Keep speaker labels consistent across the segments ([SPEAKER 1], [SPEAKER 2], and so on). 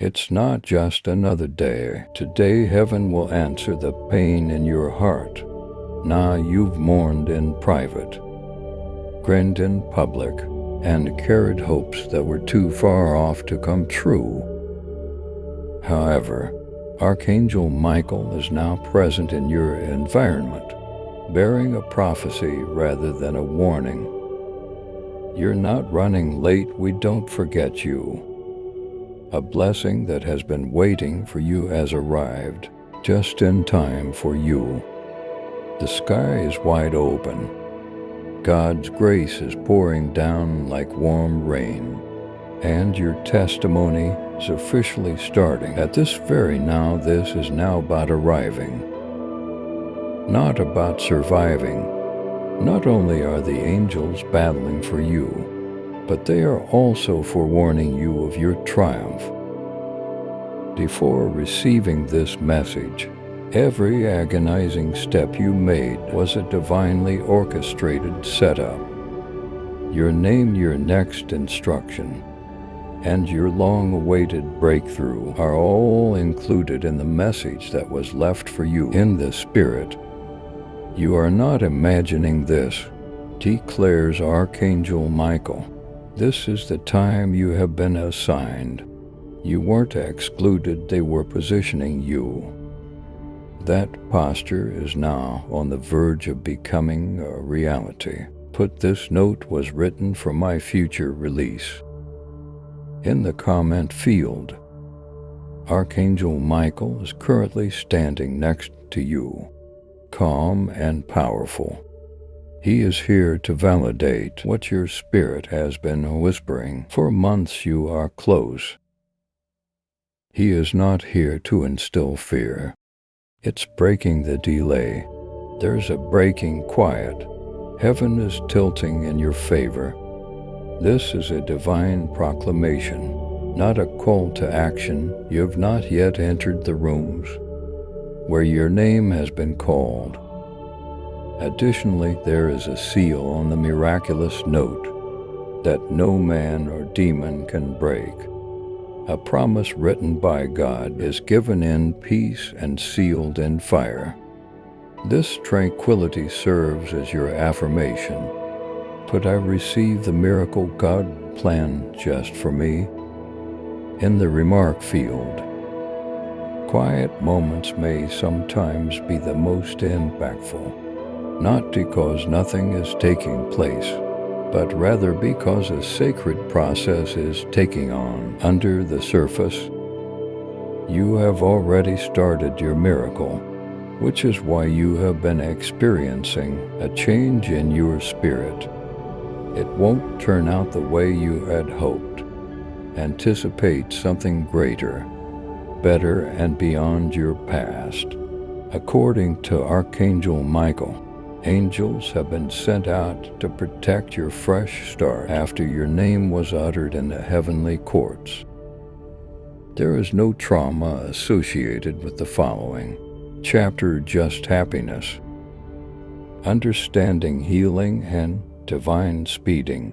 [SPEAKER 1] It's not just another day. Today heaven will answer the pain in your heart. Now you've mourned in private, grinned in public, and carried hopes that were too far off to come true. However, Archangel Michael is now present in your environment, bearing a prophecy rather than a warning. You're not running late, we don't forget you. A blessing that has been waiting for you has arrived, just in time for you. The sky is wide open. God's grace is pouring down like warm rain, and your testimony is officially starting. At this very now, this is now about arriving, not about surviving. Not only are the angels battling for you, but they are also forewarning you of your triumph. Before receiving this message, every agonizing step you made was a divinely orchestrated setup. Your name, your next instruction, and your long-awaited breakthrough are all included in the message that was left for you in the Spirit. You are not imagining this, declares Archangel Michael. This is the time you have been assigned. You weren't excluded, they were positioning you. That posture is now on the verge of becoming a reality. Put this note was written for my future release. In the comment field, Archangel Michael is currently standing next to you, calm and powerful. He is here to validate what your spirit has been whispering. For months you are close. He is not here to instill fear. It's breaking the delay. There's a breaking quiet. Heaven is tilting in your favor. This is a divine proclamation, not a call to action. You have not yet entered the rooms where your name has been called. Additionally, there is a seal on the miraculous note that no man or demon can break. A promise written by God is given in peace and sealed in fire. This tranquility serves as your affirmation. But I receive the miracle God planned just for me. In the remark field, quiet moments may sometimes be the most impactful, not because nothing is taking place, but rather because a sacred process is taking on under the surface. You have already started your miracle, which is why you have been experiencing a change in your spirit. It won't turn out the way you had hoped. Anticipate something greater, better, and beyond your past. According to Archangel Michael, angels have been sent out to protect your fresh start after your name was uttered in the heavenly courts. There is no trauma associated with the following chapter: just happiness, understanding, healing, and divine speeding.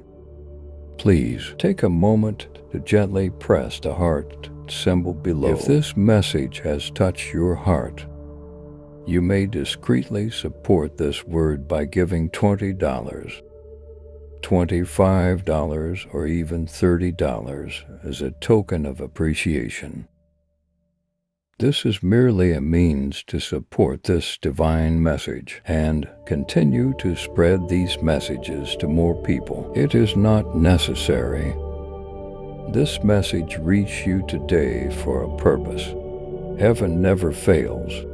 [SPEAKER 1] Please take a moment to gently press the heart symbol below. If this message has touched your heart, you may discreetly support this word by giving $20, $25, or even $30 as a token of appreciation. This is merely a means to support this divine message and continue to spread these messages to more people. It is not necessary. This message reached you today for a purpose. Heaven never fails.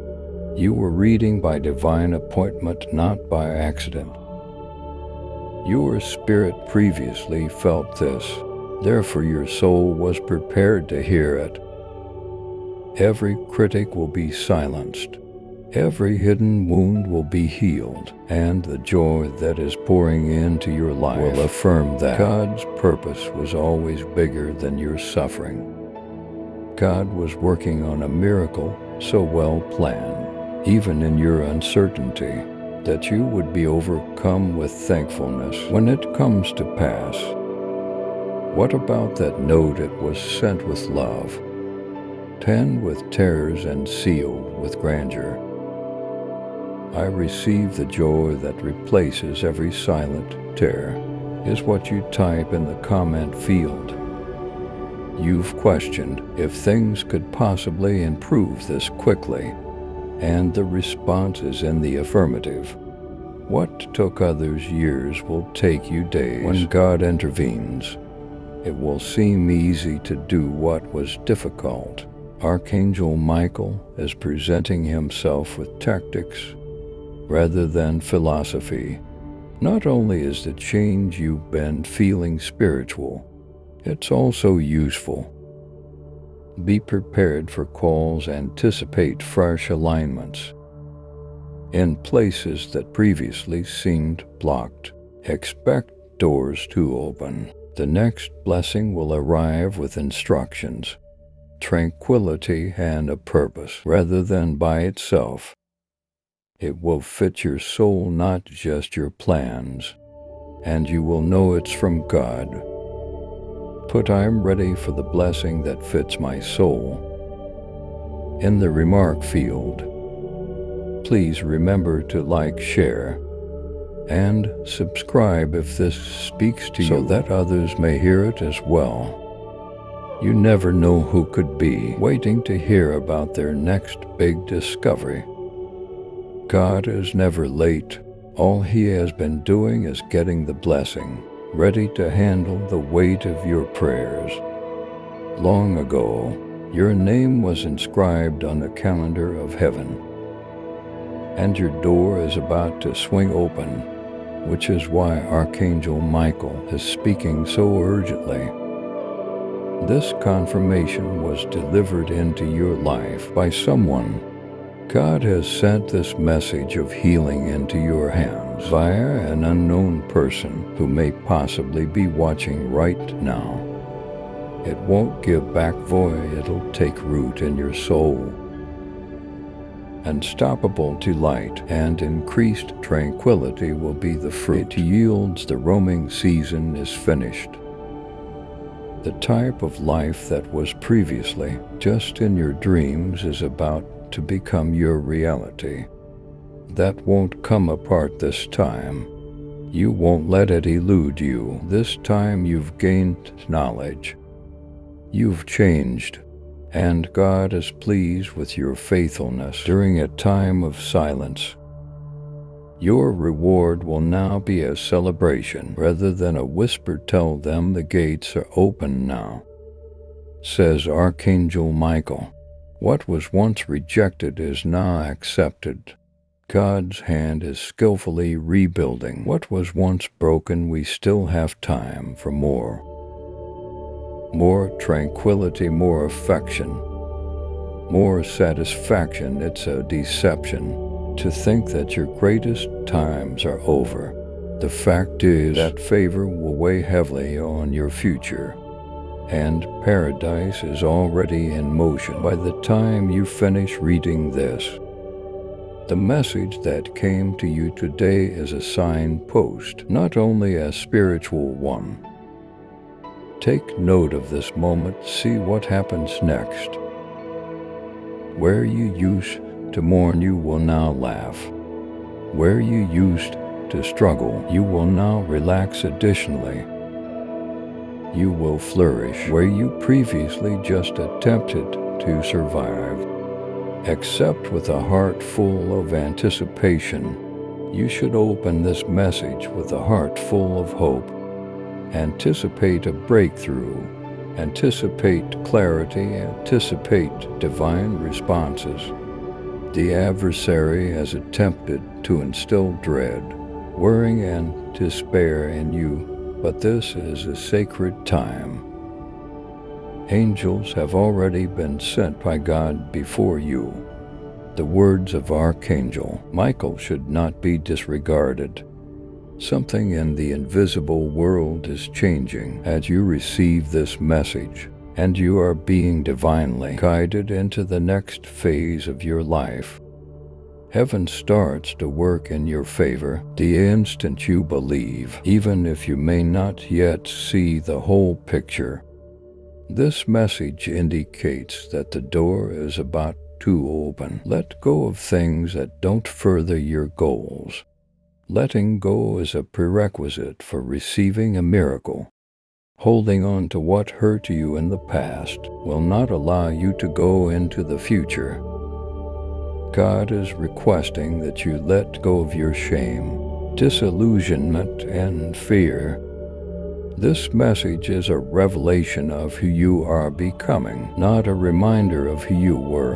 [SPEAKER 1] You were reading by divine appointment, not by accident. Your spirit previously felt this, therefore your soul was prepared to hear it. Every critic will be silenced. Every hidden wound will be healed, and the joy that is pouring into your life will affirm that God's purpose was always bigger than your suffering. God was working on a miracle so well planned, even in your uncertainty, that you would be overcome with thankfulness when it comes to pass. What about that note? It was sent with love. 10 with terrors and sealed with grandeur. I receive the joy that replaces every silent tear, is what you type in the comment field. You've questioned if things could possibly improve this quickly, and the response is in the affirmative. What took others years will take you days. When God intervenes, it will seem easy to do what was difficult. Archangel Michael is presenting himself with tactics rather than philosophy. Not only is the change you've been feeling spiritual, it's also useful. Be prepared for calls, anticipate fresh alignments. In places that previously seemed blocked, expect doors to open. The next blessing will arrive with instructions, tranquility, and a purpose rather than by itself. It will fit your soul, not just your plans, and you will know it's from God. Put "I'm ready for the blessing that fits my soul" in the remark field. Please remember to like, share, and subscribe if this speaks to you so that others may hear it as well. You never know who could be waiting to hear about their next big discovery. God is never late. All He has been doing is getting the blessing ready to handle the weight of your prayers. Long ago, your name was inscribed on the calendar of heaven, and your door is about to swing open, which is why Archangel Michael is speaking so urgently. This confirmation was delivered into your life by someone. God has sent this message of healing into your hands via an unknown person who may possibly be watching right now. It won't give back void, it'll take root in your soul. Unstoppable delight and increased tranquility will be the fruit. It yields. The roaming season is finished. The type of life that was previously just in your dreams is about to become your reality. That won't come apart this time. You won't let it elude you. This time you've gained knowledge. You've changed, and God is pleased with your faithfulness during a time of silence. Your reward will now be a celebration rather than a whisper. Tell them the gates are open now, says Archangel Michael. What was once rejected is now accepted. God's hand is skillfully rebuilding. What was once broken, we still have time for more. More tranquility, more affection, more satisfaction. It's a deception to think that your greatest times are over. The fact is that favor will weigh heavily on your future, and paradise is already in motion by the time you finish reading this. The message that came to you today is a signpost, not only a spiritual one. Take note of this moment, see what happens next. Where you used to mourn, you will now laugh. Where you used to struggle, you will now relax. Additionally, you will flourish where you previously just attempted to survive. Accept with a heart full of anticipation. You should open this message with a heart full of hope. Anticipate a breakthrough. Anticipate clarity. Anticipate divine responses. The adversary has attempted to instill dread, worry, and despair in you, but this is a sacred time. Angels have already been sent by God before you. The words of Archangel Michael should not be disregarded. Something in the invisible world is changing as you receive this message, and you are being divinely guided into the next phase of your life. Heaven starts to work in your favor the instant you believe, even if you may not yet see the whole picture. This message indicates that the door is about to open. Let go of things that don't further your goals. Letting go is a prerequisite for receiving a miracle. Holding on to what hurt you in the past will not allow you to go into the future. God is requesting that you let go of your shame, disillusionment, and fear. This message is a revelation of who you are becoming, not a reminder of who you were.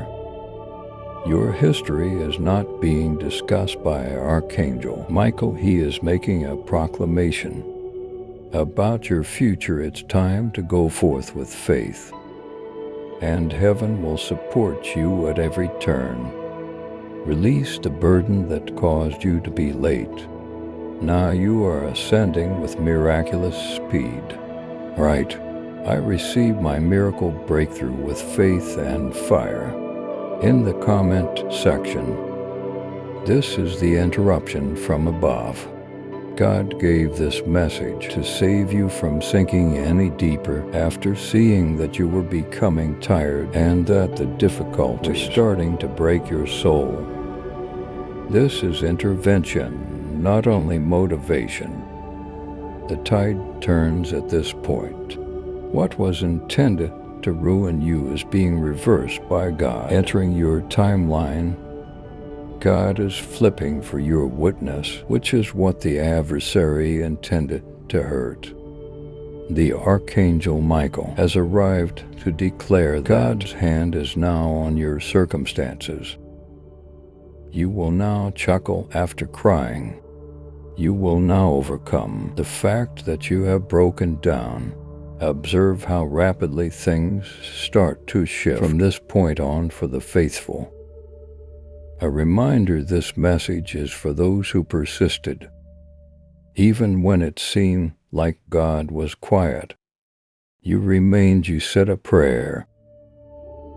[SPEAKER 1] Your history is not being discussed by Archangel Michael. He is making a proclamation about your future. It's time to go forth with faith, and heaven will support you at every turn. Release the burden that caused you to be late. Now you are ascending with miraculous speed. Right. I received my miracle breakthrough with faith and fire. In the comment section, this is the interruption from above. God gave this message to save you from sinking any deeper after seeing that you were becoming tired and that the difficulty was starting to break your soul. This is intervention, not only motivation. The tide turns at this point. What was intended to ruin you is being reversed by God entering your timeline. God is flipping for your witness, which is what the adversary intended to hurt. The Archangel Michael has arrived to declare God's hand is now on your circumstances. You will now chuckle after crying. You will now overcome the fact that you have broken down. Observe how rapidly things start to shift from this point on for the faithful. A reminder, this message is for those who persisted. Even when it seemed like God was quiet, you remained. You said a prayer.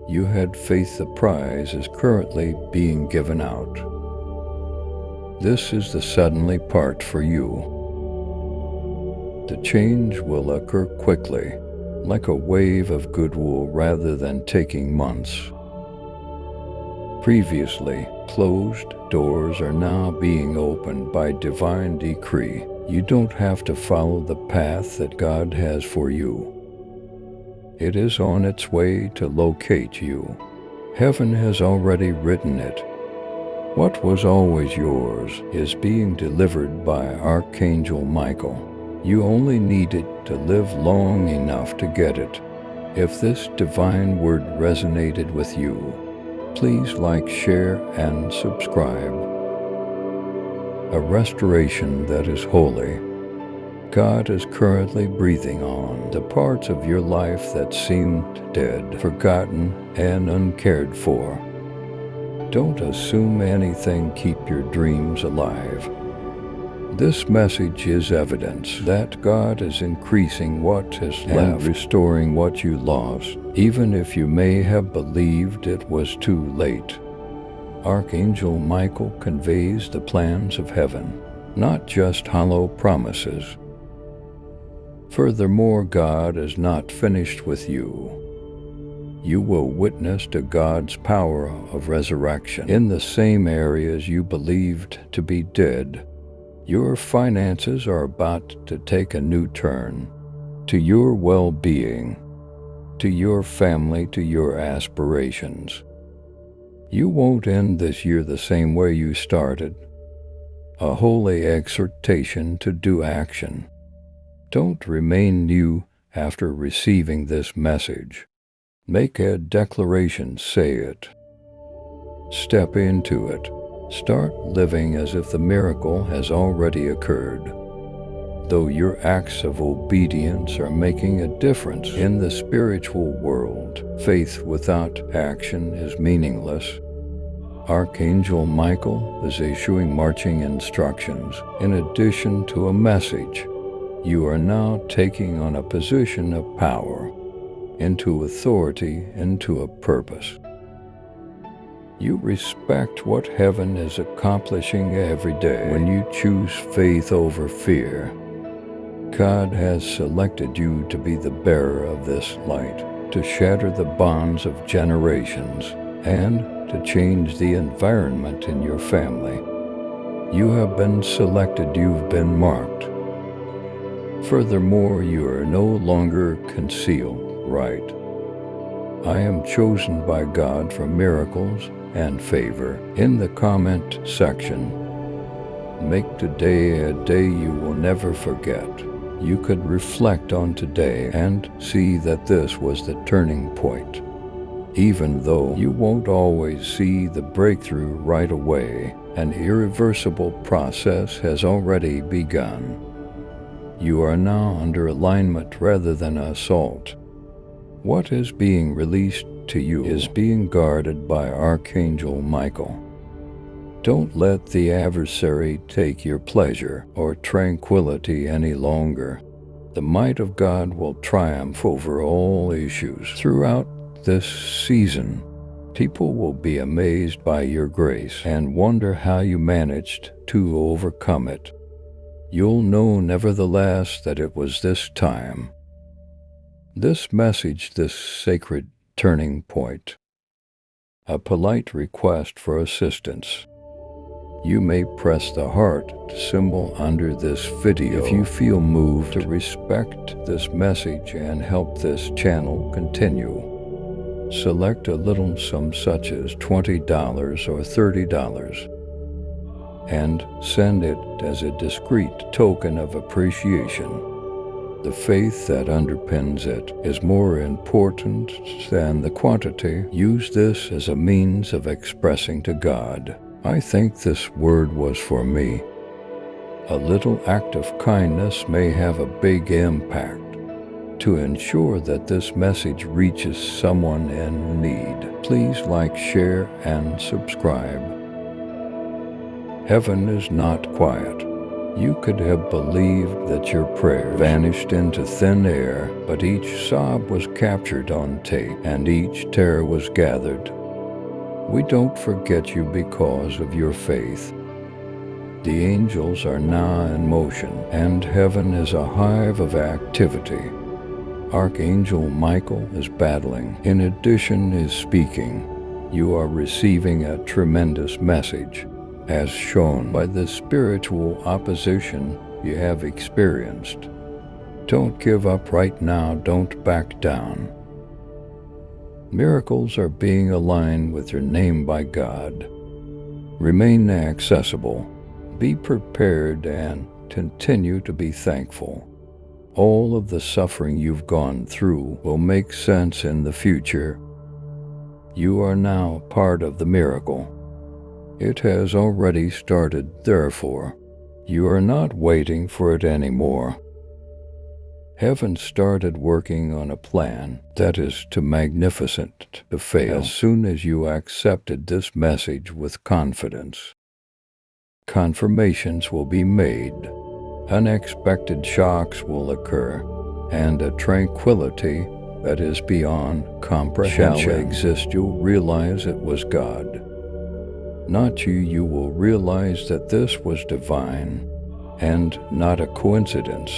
[SPEAKER 1] You had faith. The prize is currently being given out. This is the suddenly part for you. The change will occur quickly, like a wave of goodwill rather than taking months. Previously closed doors are now being opened by divine decree. You don't have to follow the path that God has for you. It is on its way to locate you. Heaven has already written it. What was always yours is being delivered by Archangel Michael. You only needed to live long enough to get it. If this divine word resonated with you, please like, share, and subscribe. A restoration that is holy. God is currently breathing on the parts of your life that seemed dead, forgotten, and uncared for. Don't assume anything. Keep your dreams alive. This message is evidence that God is increasing what is left and restoring what you lost, even if you may have believed it was too late. Archangel Michael conveys the plans of heaven, not just hollow promises. Furthermore, God is not finished with you. You will witness to God's power of resurrection in the same areas you believed to be dead. Your finances are about to take a new turn, to your well-being, to your family, to your aspirations. You won't end this year the same way you started. A holy exhortation to do action. Don't remain new after receiving this message. Make a declaration, say it. Step into it. Start living as if the miracle has already occurred. Though your acts of obedience are making a difference in the spiritual world, faith without action is meaningless. Archangel Michael is issuing marching instructions. In addition to a message, you are now taking on a position of power, into authority, into a purpose. You respect what heaven is accomplishing every day when you choose faith over fear. God has selected you to be the bearer of this light, to shatter the bonds of generations, and to change the environment in your family. You have been selected, you've been marked. Furthermore, you are no longer concealed, right? I am chosen by God for miracles and favor. In the comment section, make today a day you will never forget. You could reflect on today and see that this was the turning point. Even though you won't always see the breakthrough right away, an irreversible process has already begun. You are now under alignment rather than assault. What is being released to you is being guarded by Archangel Michael. Don't let the adversary take your pleasure or tranquility any longer. The might of God will triumph over all issues. Throughout this season, people will be amazed by your grace and wonder how you managed to overcome it. You'll know nevertheless that it was this time. This message, this sacred turning point. A polite request for assistance. You may press the heart symbol under this video if you feel moved to respect this message and help this channel continue. Select a little sum such as $20 or $30 and send it as a discreet token of appreciation. The faith that underpins it is more important than the quantity. Use this as a means of expressing to God, I think this word was for me. A little act of kindness may have a big impact. To ensure that this message reaches someone in need, please like, share, and subscribe. Heaven is not quiet. You could have believed that your prayer vanished into thin air, but each sob was captured on tape and each tear was gathered. We don't forget you because of your faith. The angels are now in motion, and heaven is a hive of activity. Archangel Michael is battling. In addition is speaking. You are receiving a tremendous message, as shown by the spiritual opposition you have experienced. Don't give up right now. Don't back down. Miracles are being aligned with your name by God. Remain accessible. Be prepared and continue to be thankful. All of the suffering you've gone through will make sense in the future. You are now part of the miracle. It has already started, therefore, you are not waiting for it anymore. Heaven started working on a plan that is too magnificent to fail as soon as you accepted this message with confidence. Confirmations will be made, unexpected shocks will occur, and a tranquility that is beyond comprehension shall exist. You'll realize it was God. Not you. You will realize that this was divine and not a coincidence.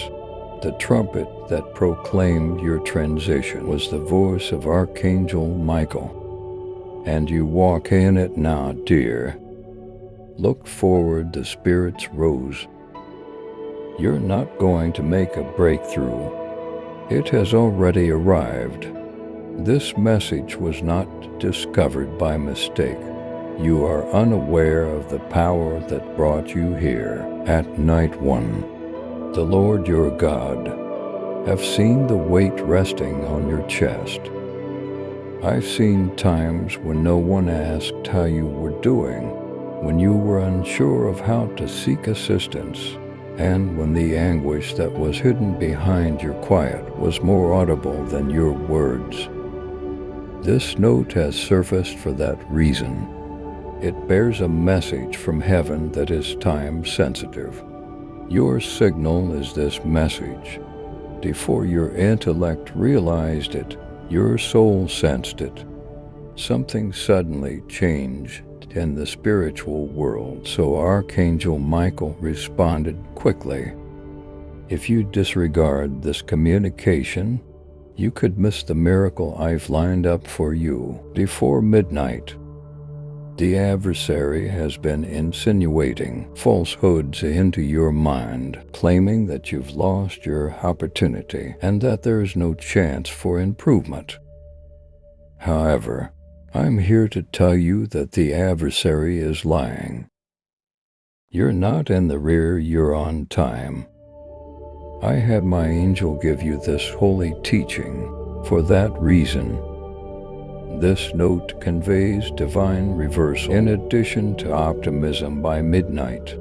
[SPEAKER 1] The trumpet that proclaimed your transition was the voice of Archangel Michael, and you walk in it now, dear. Look forward, the spirits rose. You're not going to make a breakthrough. It has already arrived. This message was not discovered by mistake. You are unaware of the power that brought you here at Night One. The Lord your God have seen the weight resting on your chest. I've seen times when no one asked how you were doing, when you were unsure of how to seek assistance, and when the anguish that was hidden behind your quiet was more audible than your words. This note has surfaced for that reason. It bears a message from heaven that is time-sensitive. Your signal is this message. Before your intellect realized it, your soul sensed it. Something suddenly changed in the spiritual world, so Archangel Michael responded quickly. If you disregard this communication, you could miss the miracle I've lined up for you before midnight. The adversary has been insinuating falsehoods into your mind, claiming that you've lost your opportunity and that there is no chance for improvement. However, I'm here to tell you that the adversary is lying. You're not in the rear, you're on time. I had my angel give you this holy teaching for that reason. This note conveys divine reversal in addition to optimism by midnight.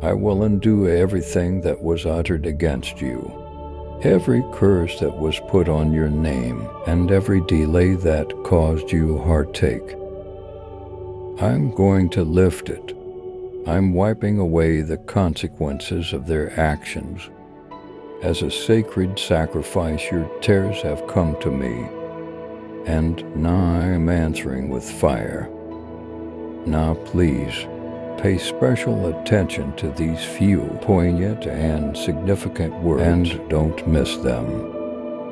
[SPEAKER 1] I will undo everything that was uttered against you, every curse that was put on your name, and every delay that caused you heartache. I'm going to lift it. I'm wiping away the consequences of their actions. As a sacred sacrifice, your tears have come to me, and now I am answering with fire. Now please, pay special attention to these few poignant and significant words and don't miss them.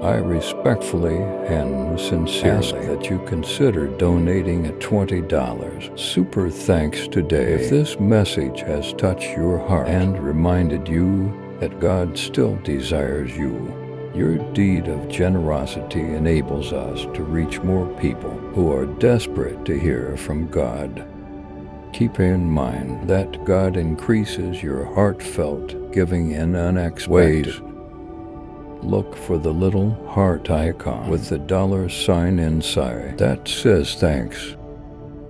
[SPEAKER 1] I respectfully and sincerely ask that you consider donating a $20 super thanks today. If this message has touched your heart and reminded you that God still desires you, your deed of generosity enables us to reach more people who are desperate to hear from God. Keep in mind that God increases your heartfelt giving in unexpected ways. Look for the little heart icon with the $sign inside that says thanks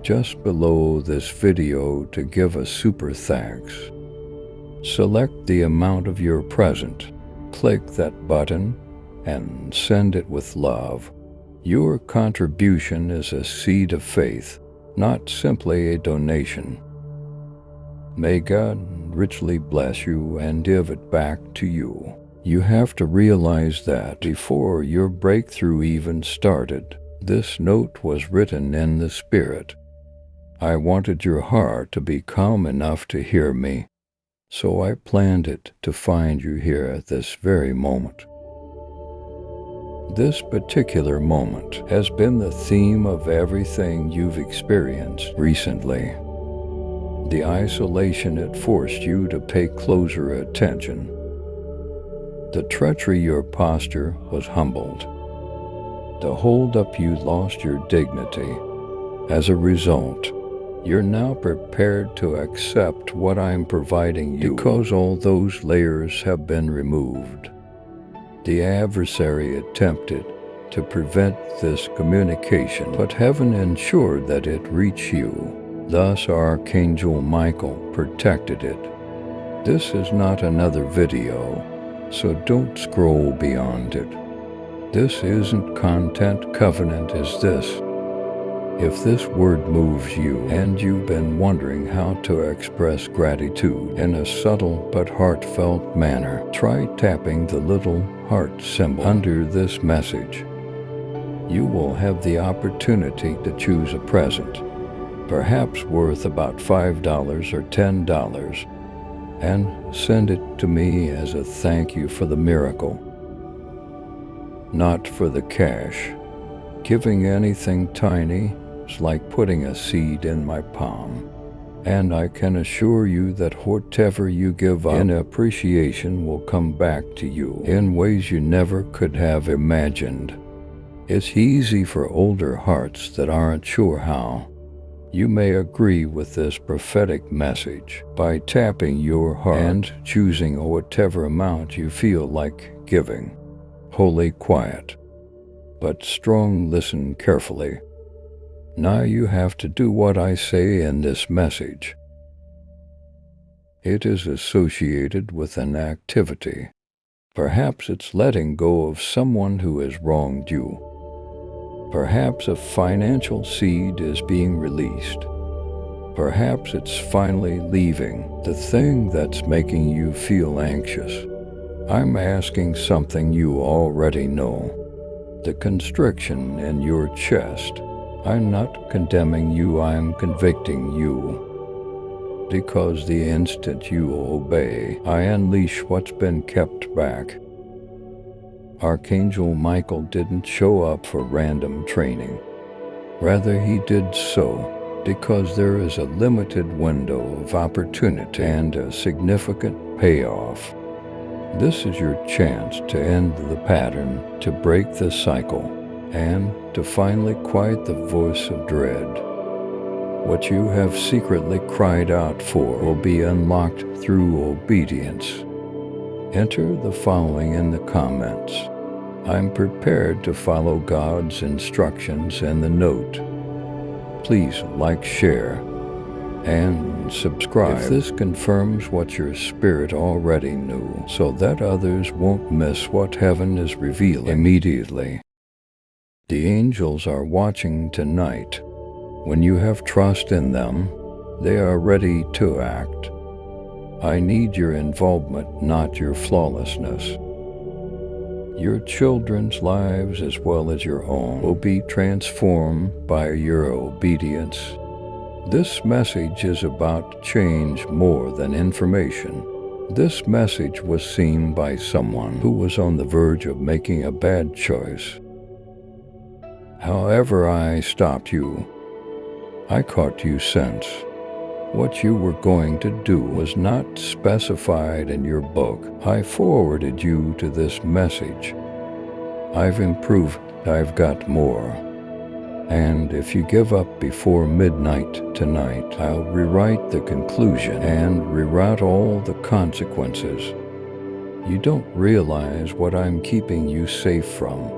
[SPEAKER 1] just below this video to give a super thanks. Select the amount of your present. Click that button and send it with love. Your contribution is a seed of faith, not simply a donation. May God richly bless you and give it back to you. You have to realize that before your breakthrough even started, this note was written in the Spirit. I wanted your heart to be calm enough to hear me, so I planned it to find you here at this very moment. This particular moment has been the theme of everything you've experienced recently. The isolation it forced you to pay closer attention. The treachery your posture was humbled. The hold-up you lost your dignity. As a result, you're now prepared to accept what I'm providing you because all those layers have been removed. The adversary attempted to prevent this communication, but heaven ensured that it reached you. Thus, Archangel Michael protected it. This is not another video, so don't scroll beyond it. This isn't content, covenant is this. If this word moves you and you've been wondering how to express gratitude in a subtle but heartfelt manner, try tapping the little heart symbol under this message. You will have the opportunity to choose a present, perhaps worth about $5 or $10, and send it to me as a thank you for the miracle, not for the cash. Giving anything tiny is like putting a seed in my palm, and I can assure you that whatever you give up in appreciation will come back to you in ways you never could have imagined. It's easy for older hearts that aren't sure how. You may agree with this prophetic message by tapping your heart and choosing whatever amount you feel like giving. Holy quiet, but strong. Listen carefully. Now you have to do what I say in this message. It is associated with an activity. Perhaps it's letting go of someone who has wronged you. Perhaps a financial seed is being released. Perhaps it's finally leaving the thing that's making you feel anxious. I'm asking something you already know. The constriction in your chest. I'm not condemning you, I'm convicting you. because the instant you obey, I unleash what's been kept back. Archangel Michael didn't show up for random training. Rather, he did so because there is a limited window of opportunity and a significant payoff. This is your chance to end the pattern, to break the cycle, and to finally quiet the voice of dread. What you have secretly cried out for will be unlocked through obedience. Enter the following in the comments. I'm prepared to follow God's instructions in the note. Please like, share, and subscribe if this confirms what your spirit already knew, so that others won't miss what heaven is revealing immediately. The angels are watching tonight. When you have trust in them, they are ready to act. I need your involvement, not your flawlessness. Your children's lives, as well as your own, will be transformed by your obedience. This message is about change more than information. This message was seen by someone who was on the verge of making a bad choice. However, I stopped you. I caught you since. What you were going to do was not specified in your book. I forwarded you to this message. I've improved, I've got more. And if you give up before midnight tonight, I'll rewrite the conclusion and reroute all the consequences. You don't realize what I'm keeping you safe from.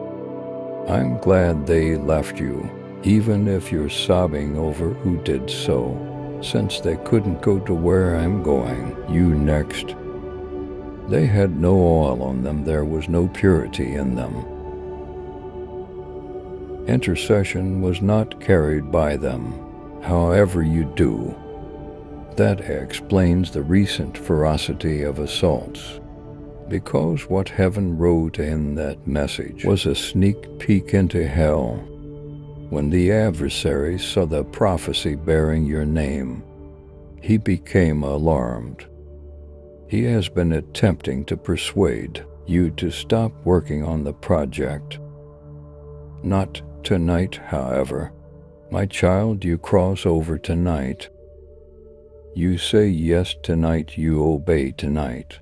[SPEAKER 1] I'm glad they left you, even if you're sobbing over who did so. Since they couldn't go to where I'm going, you next. They had no oil on them, there was no purity in them. Intercession was not carried by them. However you do, that explains the recent ferocity of assaults. Because what heaven wrote in that message was a sneak peek into hell. When the adversary saw the prophecy bearing your name, he became alarmed. He has been attempting to persuade you to stop working on the project. Not tonight, however. My child, you cross over tonight. You say yes tonight, you obey tonight.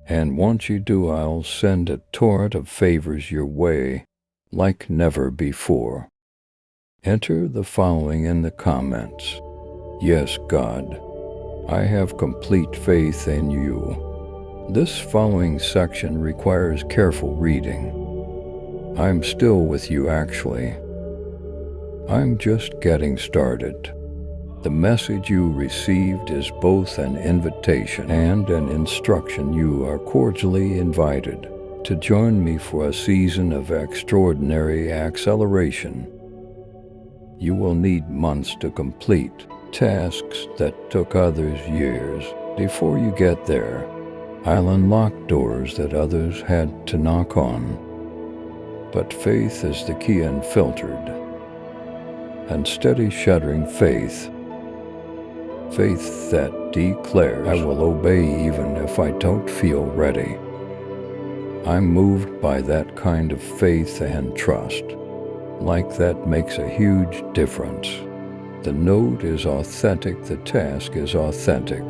[SPEAKER 1] And once you do, I'll send a torrent of favors your way, like never before. Enter the following in the comments. Yes, God, I have complete faith in you. This following section requires careful reading. I'm still with you, actually. I'm just getting started. The message you received is both an invitation and an instruction. You are cordially invited to join me for a season of extraordinary acceleration. You will need months to complete tasks that took others years. Before you get there, I'll unlock doors that others had to knock on. But faith is the key, unfiltered and steady, shuddering faith. Faith that declares, I will obey even if I don't feel ready. I'm moved by that kind of faith and trust. Like that makes a huge difference. The note is authentic, the task is authentic,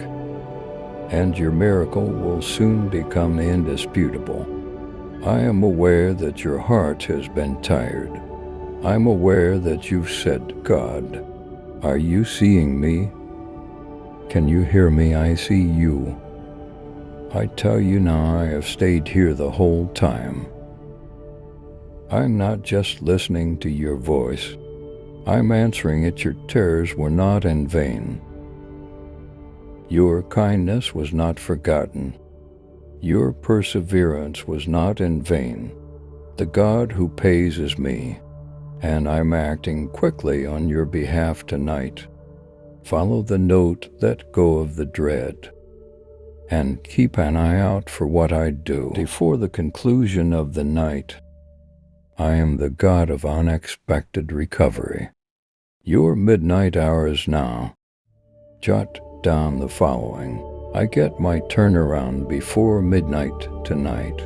[SPEAKER 1] and your miracle will soon become indisputable. I am aware that your heart has been tired. I'm aware that you've said, God, are you seeing me? Can you hear me? I see you. I tell you now, I have stayed here the whole time. I'm not just listening to your voice. I'm answering it. Your tears were not in vain. Your kindness was not forgotten. Your perseverance was not in vain. The God who pays is me, and I'm acting quickly on your behalf tonight. Follow the note, let go of the dread, and keep an eye out for what I do. Before the conclusion of the night, I am the God of unexpected recovery. Your midnight hour is now. Jot down the following. I get my turnaround before midnight tonight.